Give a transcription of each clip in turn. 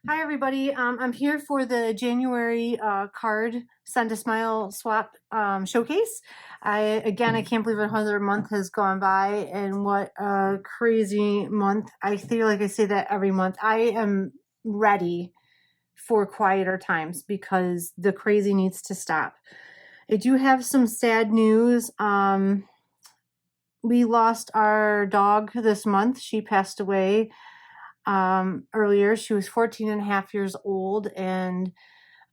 Hi everybody, I'm here for the January card Send a Smile swap showcase. I can't believe another month has gone by, and what a crazy month. I feel like I say that every month. I am ready for quieter times because the crazy needs to stop. I do have some sad news. We lost our dog this month. She passed away earlier. She was 14 and a half years old, and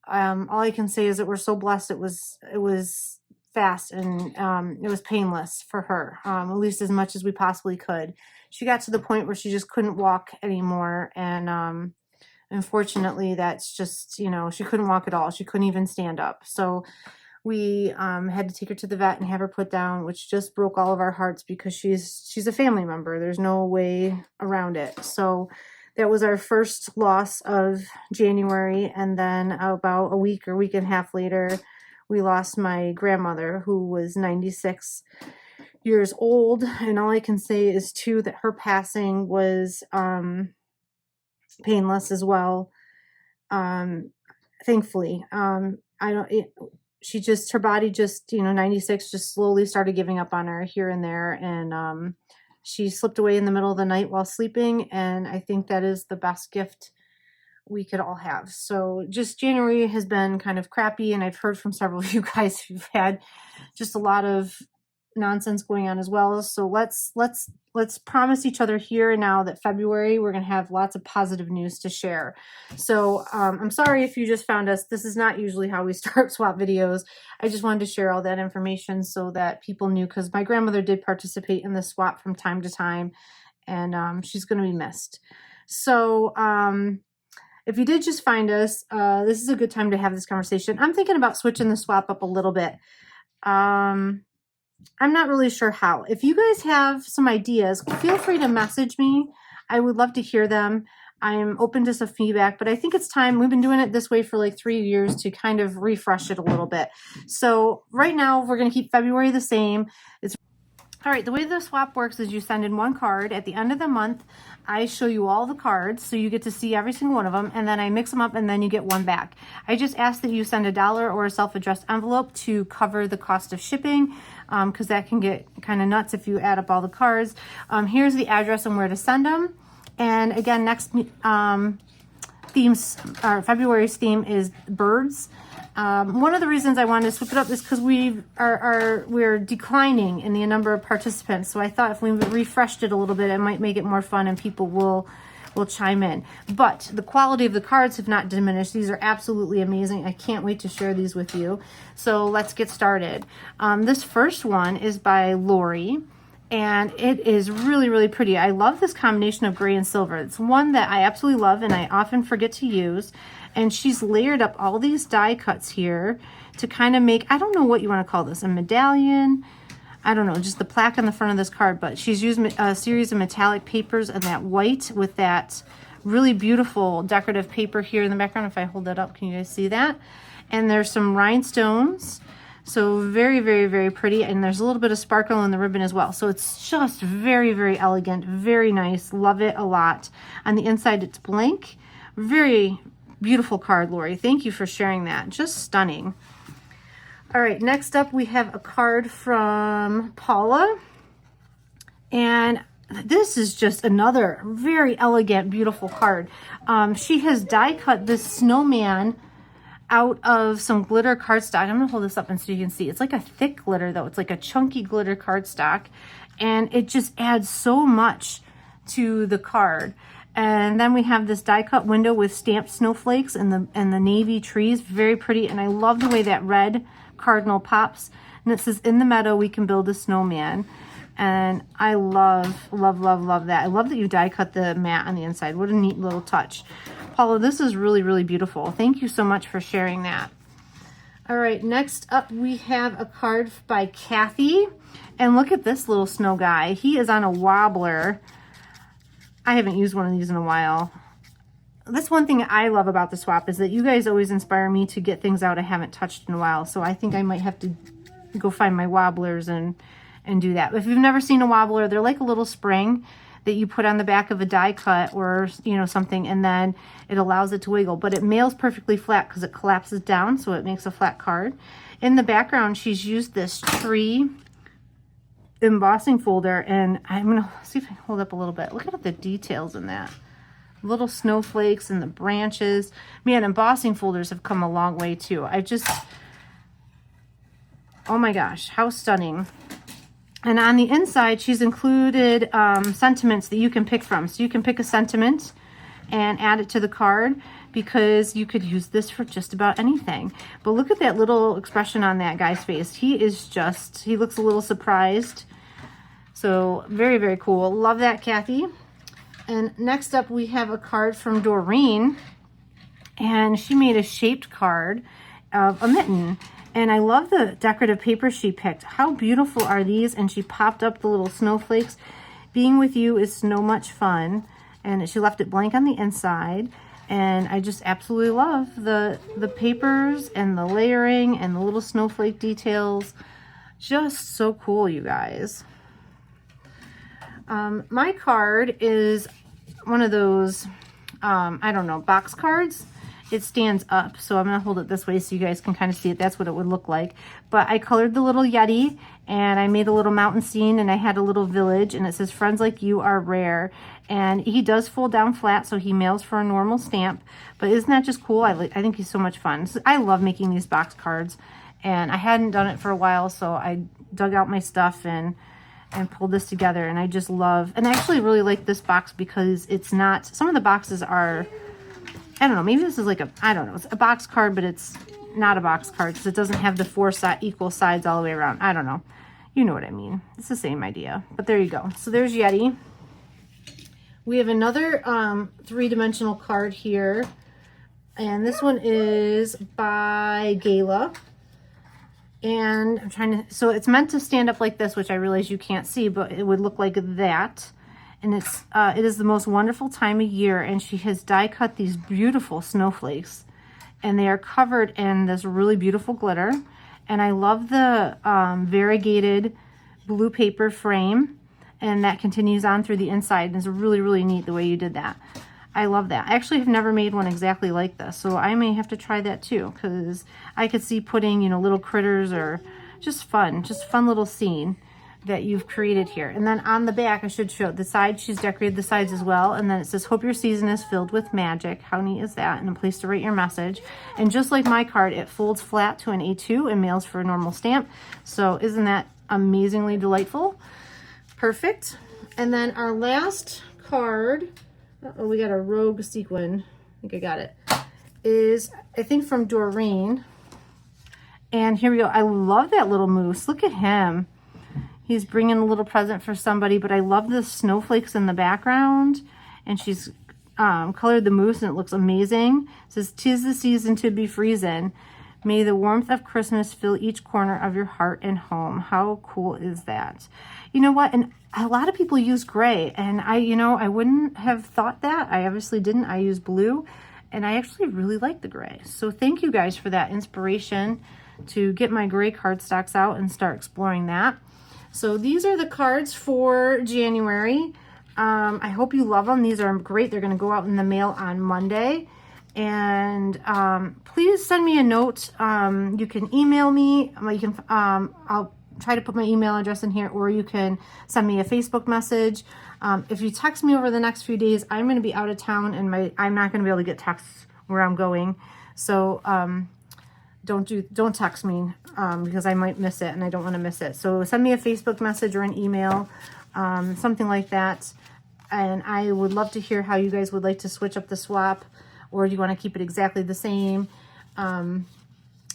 all I can say is that we're so blessed. It was fast, and it was painless for her, at least as much as we possibly could. She got to the point where she just couldn't walk anymore, and unfortunately that's just, she couldn't walk at all. She couldn't even stand up. So we had to take her to the vet and have her put down, which just broke all of our hearts because she's a family member. There's no way around it. So that was our first loss of January. And then about a week or week and a half later, we lost my grandmother, who was 96 years old. And all I can say is too that her passing was painless as well. Thankfully, her body just, 96, just slowly started giving up on her here and there. And she slipped away in the middle of the night while sleeping. And I think that is the best gift we could all have. So just January has been kind of crappy. And I've heard from several of you guys who've had just a lot of nonsense going on as well. So let's promise each other here and now that February we're going to have lots of positive news to share. So I'm sorry if you just found us. This is not usually how we start swap videos. I just wanted to share all that information so that people knew, because my grandmother did participate in the swap from time to time, and she's going to be missed. So if you did just find us, this is a good time to have this conversation. I'm thinking about switching the swap up a little bit. I'm not really sure how. If you guys have some ideas, feel free to message me. I would love to hear them. I'm open to some feedback, but I think it's time. We've been doing it this way for like 3 years to kind of refresh it a little bit. So right now we're going to keep February the same. All right, the way the swap works is you send in one card. At the end of the month, I show you all the cards, so you get to see every single one of them, and then I mix them up, and then you get one back. I just ask that you send $1 or a self-addressed envelope to cover the cost of shipping, because that can get kind of nuts if you add up all the cards. Here's the address and where to send them. And again, next February's theme is birds. One of the reasons I wanted to switch it up is because we're declining in the number of participants. So I thought if we refreshed it a little bit, it might make it more fun and people will chime in. But the quality of the cards have not diminished. These are absolutely amazing. I can't wait to share these with you. So let's get started. This first one is by Lori, and it is really, really pretty. I love this combination of gray and silver. It's one that I absolutely love and I often forget to use. And she's layered up all these die cuts here to kind of make, I don't know what you want to call this, a medallion. I don't know, just the plaque on the front of this card, but she's used a series of metallic papers and that white with that really beautiful decorative paper here in the background. If I hold that up, can you guys see that? And there's some rhinestones. So very, very, very pretty. And there's a little bit of sparkle in the ribbon as well. So it's just very, very elegant, very nice. Love it a lot. On the inside, it's blank. Very beautiful card, Lori. Thank you for sharing that. Just stunning. All right, next up we have a card from Paula. And this is just another very elegant, beautiful card. She has die cut this snowman out of some glitter cardstock. I'm gonna hold this up and so you can see. It's like a thick glitter though. It's like a chunky glitter cardstock. And it just adds so much to the card. And then we have this die cut window with stamped snowflakes and the navy trees. Very pretty. And I love the way that red cardinal pops. And it says, "In the meadow, we can build a snowman." And I love, love, love, love that. I love that you die cut the mat on the inside. What a neat little touch. Paula, this is really, really beautiful. Thank you so much for sharing that. All right, next up we have a card by Kathy. And look at this little snow guy. He is on a wobbler. I haven't used one of these in a while. That's one thing I love about the swap is that you guys always inspire me to get things out I haven't touched in a while. So I think I might have to go find my wobblers and do that. If you've never seen a wobbler, they're like a little spring. that you put on the back of a die cut or, you know, something, and then it allows it to wiggle. But it mails perfectly flat because it collapses down, so it makes a flat card. In the background, she's used this tree embossing folder, and I'm gonna see if I can hold up a little bit. Look at the details in that. Little snowflakes and the branches. Man, embossing folders have come a long way too. Oh my gosh, how stunning. And on the inside, she's included sentiments that you can pick from. So you can pick a sentiment and add it to the card, because you could use this for just about anything. But look at that little expression on that guy's face. He looks a little surprised. So very, very cool. Love that, Kathy. And next up, we have a card from Doreen, and she made a shaped card of a mitten. And I love the decorative paper she picked. How beautiful are these? And she popped up the little snowflakes. Being with you is so much fun. And she left it blank on the inside. And I just absolutely love the papers and the layering and the little snowflake details. Just so cool, you guys. My card is one of those, I don't know, box cards. It stands up, so I'm going to hold it this way so you guys can kind of see it. That's what it would look like. But I colored the little Yeti, and I made a little mountain scene, and I had a little village, and it says, "Friends like you are rare." And he does fold down flat, so he mails for a normal stamp. But isn't that just cool? I think he's so much fun. So I love making these box cards, and I hadn't done it for a while, so I dug out my stuff and pulled this together. And I just love, and I actually really like this box because it's not, some of the boxes are, I don't know, maybe this is like I don't know, it's a box card, but it's not a box card because it doesn't have the four equal sides all the way around. I don't know. You know what I mean. It's the same idea, but there you go. So there's Yeti. We have another three-dimensional card here, and this one is by Gala. And I'm trying to, so it's meant to stand up like this, which I realize you can't see, but it would look like that. And it is the most wonderful time of year, and she has die cut these beautiful snowflakes, and they are covered in this really beautiful glitter. And I love the variegated blue paper frame, and that continues on through the inside. And it's really, really neat the way you did that. I love that. I actually have never made one exactly like this, so I may have to try that too, because I could see putting, you know, little critters or just fun little scene that you've created here. And then on the back, I should show the side. She's decorated the sides as well. And then it says, "Hope your season is filled with magic." How neat is that? And a place to write your message. And just like my card, it folds flat to an A2 and mails for a normal stamp. So isn't that amazingly delightful? Perfect. And then our last card, oh, we got a rogue sequin. I think I got it. Is, I think, from Doreen. And here we go. I love that little moose. Look at him. He's bringing a little present for somebody, but I love the snowflakes in the background. And she's colored the moose, and it looks amazing. It says, "'Tis the season to be freezin'. May the warmth of Christmas fill each corner of your heart and home." How cool is that? You know what? And a lot of people use gray, and I wouldn't have thought that. I obviously didn't. I use blue, and I actually really like the gray. So thank you guys for that inspiration to get my gray cardstocks out and start exploring that. So these are the cards for January. I hope you love them. These are great. They're going to go out in the mail on Monday. And please send me a note. You can email me. I'll try to put my email address in here, or you can send me a Facebook message. If you text me over the next few days, I'm going to be out of town, and I'm not going to be able to get texts where I'm going. So don't text me because I might miss it, and I don't want to miss it. So send me a Facebook message or an email, something like that. And I would love to hear how you guys would like to switch up the swap, or do you want to keep it exactly the same?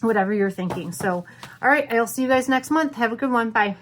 Whatever you're thinking. So, all right, I'll see you guys next month. Have a good one. Bye.